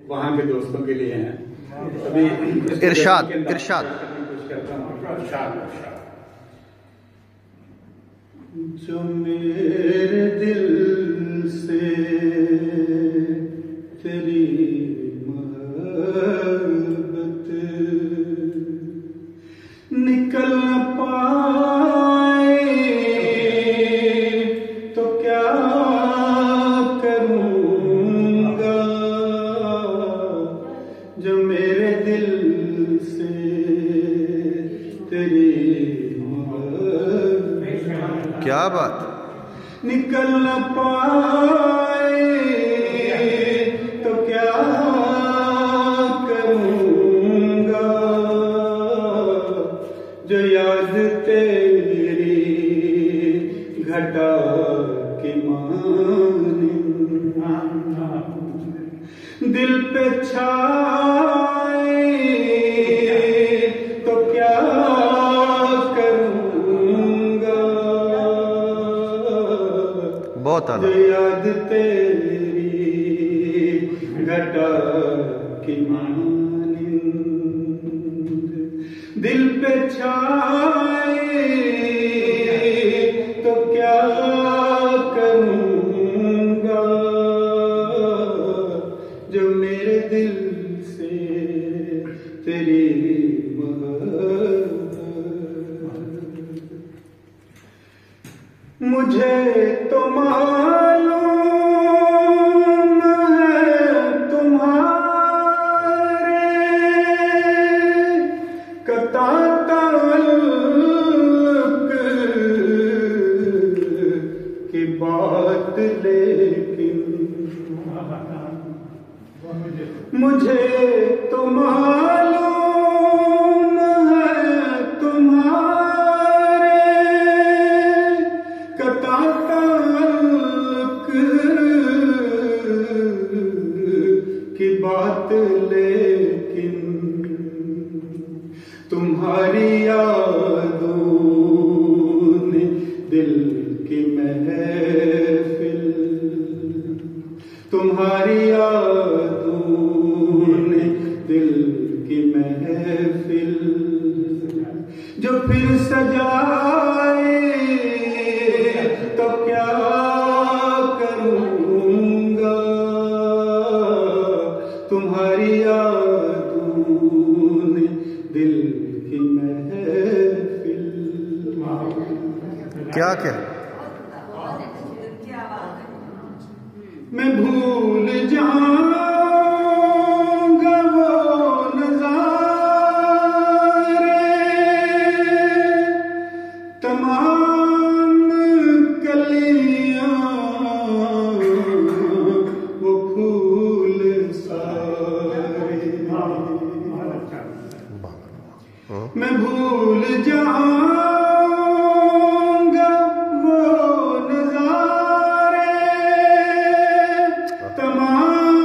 वहाँ के दोस्तों के लिए हैं। अभी इरशाद इरशाद जो मेरे दिल से तेरी मोहब्बत निकल न पाए तो क्या करूँगा। जो मेरे दिल से तेरी क्या बात निकल न पाए तो क्या करूँगा। जो याद तेरी घटा के माने दिल पे छाए तो क्या बहुत जो याद तेरी घटा की मानिंद दिल पे छाए तो क्या करूँगा। जो मेरे दिल से तेरी मुझे तो मालूम है तुम्हारे कता ताल्लुक की बात, लेकिन मुझे तो मालूम है तुम्हारे कता की बात, लेकिन तुम्हारी यादों ने दिल की महफिल, तुम्हारी यादों ने दिल की महफिल जो फिर सजाए तो क्या करूँगा। तुम्हारी यादों ने दिल की महफिल क्या क्या मैं भूल जाऊंगा वो नज़ारे तमाम कलियां वो फूल सारे। मैं भूल जाऊंगा वो नज़ारे तमाम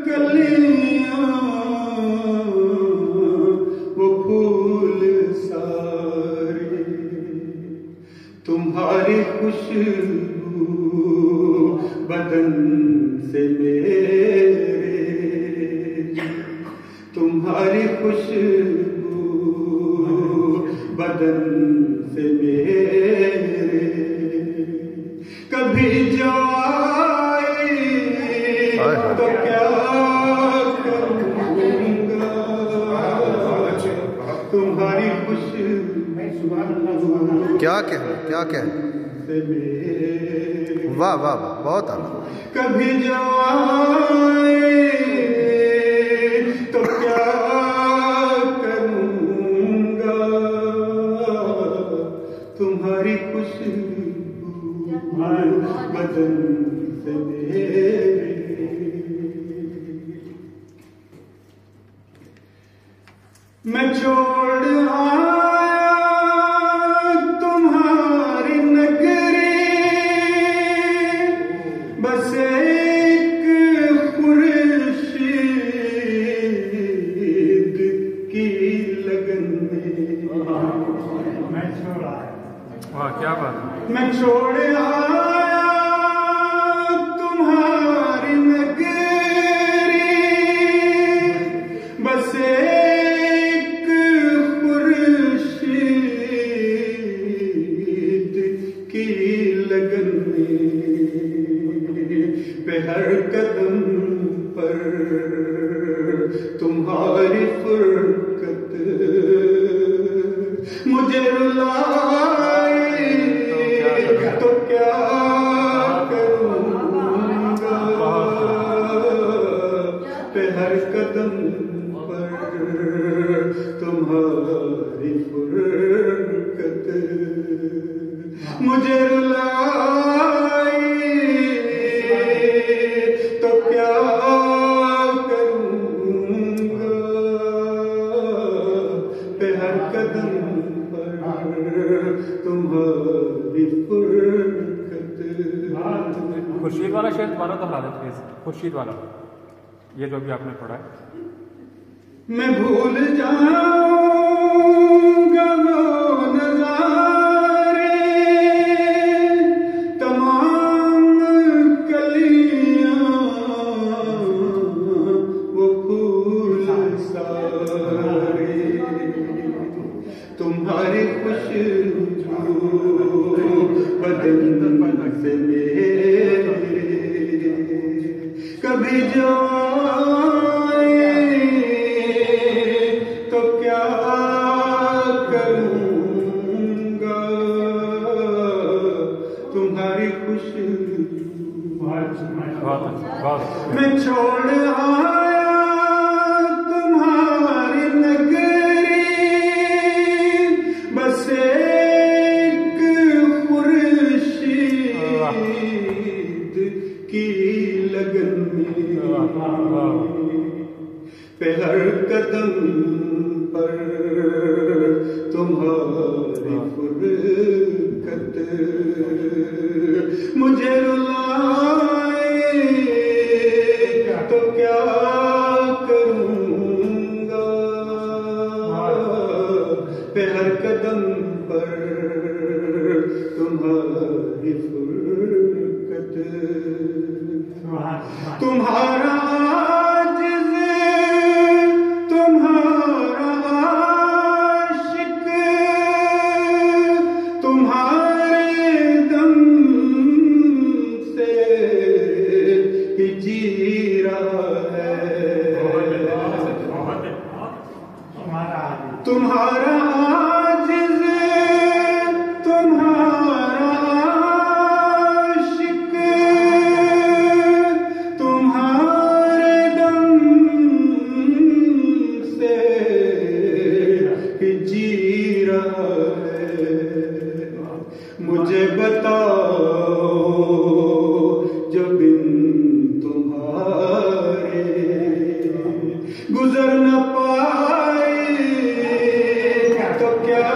कलियां वो फूल सारे। तुम्हारी खुशबू बदन से मेरे, तुम्हारी खुशबू बदन से मेरे कभी जो आए तो क्या करूँगा। तुम्हारी खुशबू क्या कह वाह वाह वाह बहुत आला। कभी जो आए तो क्या करूँगा। तुम्हारी खुशबू बदन से मेरे मैं छोड़ आया तुम्हारी नगरी बस एक खुर्शीद की लगन में। वाह क्या बात। मैं छोड़ आया तुम्हारी नगरी पे हर कदम पर तुम्हारी फुरकत मुझे रुलाई तो क्या करूँगा पे हर कदम पर तुम्हारी फुरकत। खुर्शीद वाला शेर दोबारा दोहरा दे प्लीज, खुर्शीद वाला, ये जो भी आपने पढ़ा है। मैं भूल जाऊंगा वो नजारे तमाम कलियां वो फूल सारे तुम्हारी खुशबू बदन से मेरे कभी जो तो क्या करूँगा तुम्हारी खुशबू मैं छोड़ आया तुम्हारी नगरी बस एक खुर्शीद की लगन में पे हर कदम पर तुम्हारी फुरकत मुझे रुलाए तो क्या करूँगा पे हर कदम पर तुम्हारी फुरकत। तुम्हारा तुम्हारा आजिज़ तुम्हारा आशिक तुम्हारे दम से ही जी रहा है। मुझे बताओ जो बिन तुम्हारे गुजर न पाए तो क्या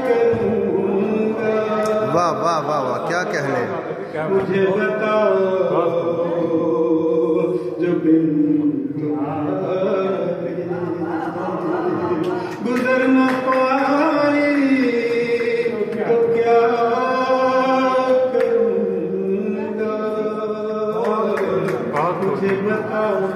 करूँगा। वाह वाह वाह वाह, क्या कहने। मुझे बताओ जो बिन तुम्हारे गुजर न पाए तो क्या करूँगा। मुझे बताओ